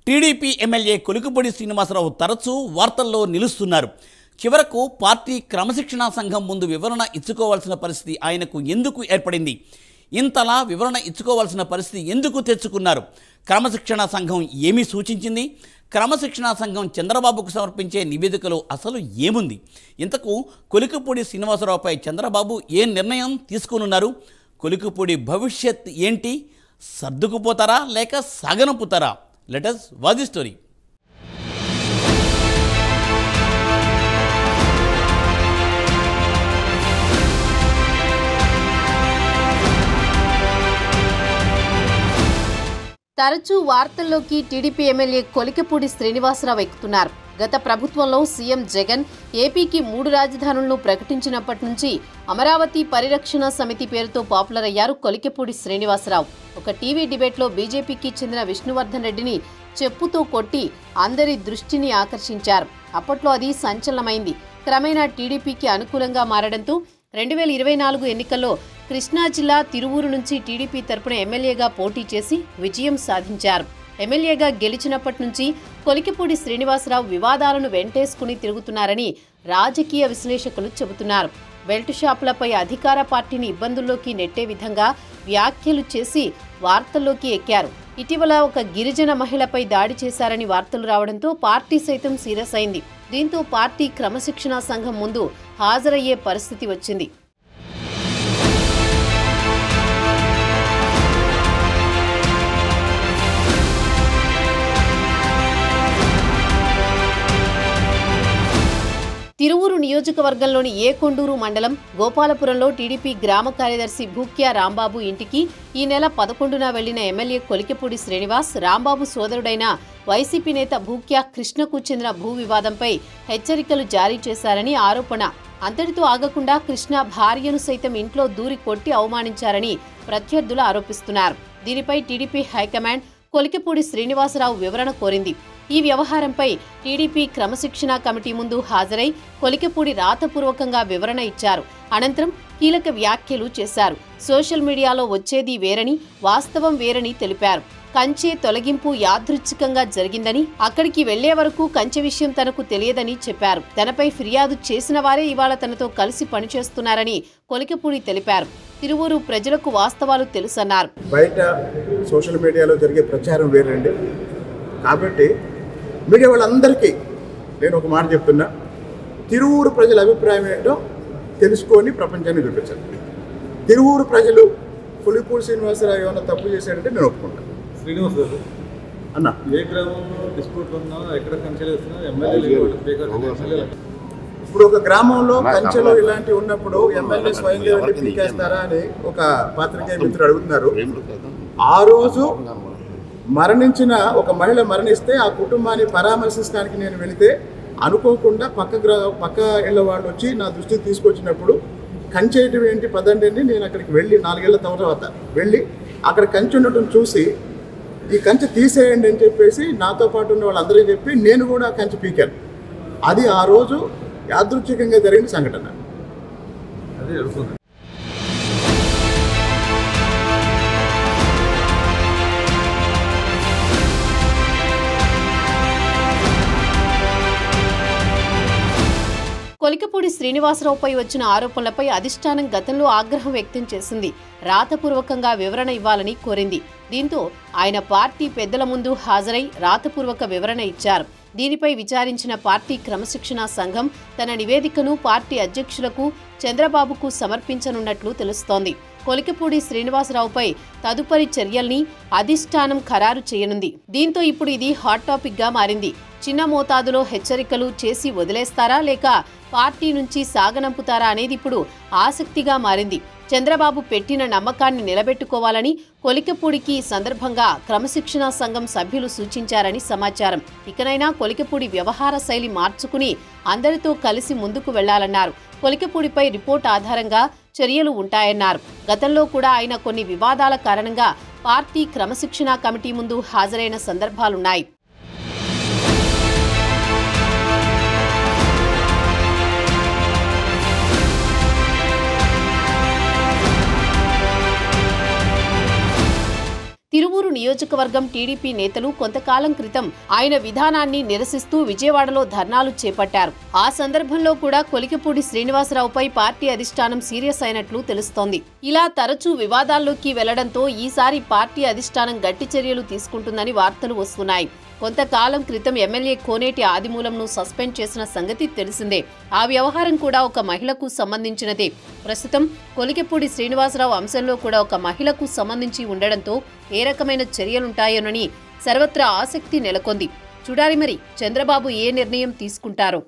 TDP MLA Kolikapudi Srinivasarao తరచూ వార్తల్లో నిలుస్తున్నారు. చివరకు పార్టీ క్రమశిక్షణా సంఘం ముందు వివరణ ఇచ్చుకోవాల్సిన పరిస్థితి ఆయనకు ఎందుకు ఏర్పడింది? ఇంతలా వివరణ ఇచ్చుకోవాల్సిన పరిస్థితి ఎందుకు తెచ్చుకున్నారు? క్రమశిక్షణా సంఘం ఏమి సూచించింది? క్రమశిక్షణా సంఘం చంద్రబాబుకు సమర్పించే నివేదికలో అసలు ఏముంది? ఇంతకు కొలికిపూడి శ్రీనివాసరావుపై చంద్రబాబు ఏ నిర్ణయం తీసుకున్నారు? కొలికిపూడి భవిష్యత్ ఏంటి? సర్దుకుపోతారా లేక సాగనంపుతారా? Let us watch the story. తరచూ వార్తల్లోకి టీడీపీ ఎమ్మెల్యే కొలికిపూడి శ్రీనివాసరావు ఎక్కుతున్నారు. గత ప్రభుత్వంలో సీఎం జగన్ ఏపీకి 3 రాజధానులను ప్రకటించినప్పటి నుంచి అమరావతి పరిరక్షణ సమితి పేరుతో పాపులర్ అయ్యారు కొలికిపూడి శ్రీనివాసరావు. ఒక టీవీ డిబేట్లో బీజేపీకి చెందిన విష్ణువర్ధన్ రెడ్డిని చెప్పుతో కొట్టి అందరి దృష్టిని ఆకర్షించారు. అప్పట్లో అది సంచలనమైంది. క్రమేణా టీడీపీకి అనుకూలంగా మారడంతో 2024 ఎన్నికల్లో కృష్ణా జిల్లా తిరువూరు నుంచి టీడీపీ తరపున ఎమ్మెల్యేగా పోటీ చేసి విజయం సాధించారు. ఎమ్మెల్యేగా గెలిచినప్పటి నుంచి కొలికిపూడి శ్రీనివాసరావు వివాదాలను వెంటేసుకుని తిరుగుతున్నారని రాజకీయ విశ్లేషకులు చెబుతున్నారు. బెల్ట్ షాపులపై అధికార పార్టీని ఇబ్బందుల్లోకి నెట్టే విధంగా వ్యాఖ్యలు చేసి వార్తల్లోకి ఎక్కారు. ఇటీవల ఒక గిరిజన మహిళపై దాడి చేశారని వార్తలు రావడంతో పార్టీ సైతం సీరియస్ అయింది. దీంతో పార్టీ క్రమశిక్షణా సంఘం ముందు హాజరయ్యే పరిస్థితి వచ్చింది. తిరువూరు నియోజకవర్గంలోని ఏకొండూరు మండలం గోపాలపురంలో టీడీపీ గ్రామ కార్యదర్శి భూక్యా రాంబాబు ఇంటికి ఈ నెల 11న వెళ్లిన ఎమ్మెల్యే కొలికిపూడి శ్రీనివాస్ రాంబాబు సోదరుడైన వైసీపీ నేత భూక్యా కృష్ణకు చెందిన భూ వివాదంపై హెచ్చరికలు జారీ చేశారని ఆరోపణ. అంతటితో ఆగకుండా కృష్ణ భార్యను సైతం ఇంట్లో దూరి కొట్టి అవమానించారని ప్రత్యర్థులు ఆరోపిస్తున్నారు. దీనిపై టీడీపీ హైకమాండ్ కొలికిపూడి శ్రీనివాసరావు వివరణ కోరింది. ఈ వ్యవహారంపై టీడీపీ క్రమశిక్షణా కమిటీ ముందు హాజరై కొలికిపూడి రాతపూర్వకంగా వివరణ ఇచ్చారు. అనంతరం కీలక వ్యాఖ్యలు చేశారు. సోషల్ మీడియాలో వచ్చేది వేరని, వాస్తవం వేరని తెలిపారు. కంచె తొలగింపు యాదృచ్ఛికంగా జరిగిందని, అక్కడికి వెళ్లే వరకు కంచె విషయం తనకు తెలియదని చెప్పారు. తనపై ఫిర్యాదు చేసిన వారే ఇవాళ తనతో కలిసి పనిచేస్తున్నారని కొలికిపూడి తెలిపారు. తిరువూరు ప్రజలకు వాస్తవాలు తెలుసన్నారు. బయట సోషల్ మీడియాలో జరిగే ప్రచారం వేరండి. కాబట్టి మీడియా వాళ్ళందరికీ నేను ఒక మాట చెప్తున్నా, తిరువూరు ప్రజల అభిప్రాయం ఏంటో తెలుసుకొని ప్రపంచాన్ని చూపించాలి. తిరువూరు ప్రజలు కొలికిపూడి శ్రీనివాసరావు ఏమైనా తప్పు చేశాడంటే నేను ఒప్పుకుంటాను. శ్రీనివాస్ గారు అన్న, ఏ గ్రామంలో డిస్ప్యూట్ ఉన్నా ఎక్కడ కంచెలు వేస్తున్నా ఎమ్మెల్యే ఇప్పుడు ఒక గ్రామంలో కంచెలు ఇలాంటివి ఉన్నప్పుడు ఎమ్మెల్యే స్వయంగా వెళ్ళి పీకేస్తారా అని ఒక పాత్రికేయ మిత్రుడు అడుగుతున్నారు. ఆ రోజు మరణించిన ఒక మహిళ మరణిస్తే ఆ కుటుంబాన్ని పరామర్శించడానికి నేను వెళితే అనుకోకుండా పక్క ఇళ్ళ వాళ్ళు వచ్చి నా దృష్టికి తీసుకొచ్చినప్పుడు కంచేయటం ఏంటి పదండి అని నేను అక్కడికి వెళ్ళి 4 ఏళ్ల తర్వాత వెళ్ళి అక్కడ కంచె ఉండటం చూసి ఈ కంచె తీసేయండి అని చెప్పేసి నాతో పాటు ఉన్న వాళ్ళందరికీ చెప్పి నేను కూడా కంచె పీకాను. అది ఆ రోజు యాదృచ్ఛికంగా జరిగిన సంఘటన. అదే అడుగుతుంది. కొలికిపూడి శ్రీనివాసరావుపై వచ్చిన ఆరోపణలపై అధిష్టానం గతంలో ఆగ్రహం వ్యక్తం చేసింది. రాతపూర్వకంగా వివరణ ఇవ్వాలని కోరింది. దీంతో ఆయన పార్టీ పెద్దల ముందు హాజరై రాతపూర్వక వివరణ ఇచ్చారు. దీనిపై విచారించిన పార్టీ క్రమశిక్షణా సంఘం తన నివేదికను పార్టీ అధ్యక్షులకు చంద్రబాబుకు సమర్పించనున్నట్లు తెలుస్తోంది. కొలికిపూడి శ్రీనివాసరావుపై తదుపరి చర్యల్ని అధిష్టానం ఖరారు చేయనుంది. దీంతో ఇప్పుడు ఇది హాట్ టాపిక్ గా మారింది. చిన్న మోతాదులో హెచ్చరికలు చేసి వదిలేస్తారా లేక పార్టీ నుంచి సాగనంపుతారా అనేది ఇప్పుడు ఆసక్తిగా మారింది. చంద్రబాబు పెట్టిన నమ్మకాన్ని నిలబెట్టుకోవాలని కొలికిపూడికి ఈ సందర్భంగా క్రమశిక్షణా సంఘం సభ్యులు సూచించారని సమాచారం. ఇకనైనా కొలికిపూడి వ్యవహార శైలి మార్చుకుని అందరితో కలిసి ముందుకు వెళ్లాలన్నారు. కొలికిపూడిపై రిపోర్ట్ ఆధారంగా చర్యలు ఉంటాయన్నారు. గతంలో కూడా ఆయన కొన్ని వివాదాల కారణంగా పార్టీ క్రమశిక్షణా కమిటీ ముందు హాజరైన సందర్భాలున్నాయి. తిరువూరు నియోజకవర్గం టీడీపీ నేతలు కొంతకాలం క్రితం ఆయన విధానాన్ని నిరసిస్తూ విజయవాడలో ధర్నాలు చేపట్టారు. ఆ సందర్భంలో కూడా కొలికిపూడి శ్రీనివాసరావుపై పార్టీ అధిష్టానం సీరియస్ అయినట్లు తెలుస్తోంది. ఇలా తరచూ వివాదాల్లోకి వెళ్లడంతో ఈసారి పార్టీ అధిష్టానం గట్టి చర్యలు తీసుకుంటుందని వార్తలు వస్తున్నాయి. కొంతకాలం క్రితం ఎమ్మెల్యే కోనేటి ఆదిమూలంను సస్పెండ్ చేసిన సంగతి తెలిసిందే. ఆ వ్యవహారం కూడా ఒక మహిళకు సంబంధించినదే. ప్రస్తుతం కొలికిపూడి శ్రీనివాసరావు అంశంలో కూడా ఒక మహిళకు సంబంధించి ఉండడంతో ఏ రకమైన చర్యలుంటాయోనని సర్వత్రా ఆసక్తి నెలకొంది. చూడాలి మరి చంద్రబాబు ఏ నిర్ణయం తీసుకుంటారో.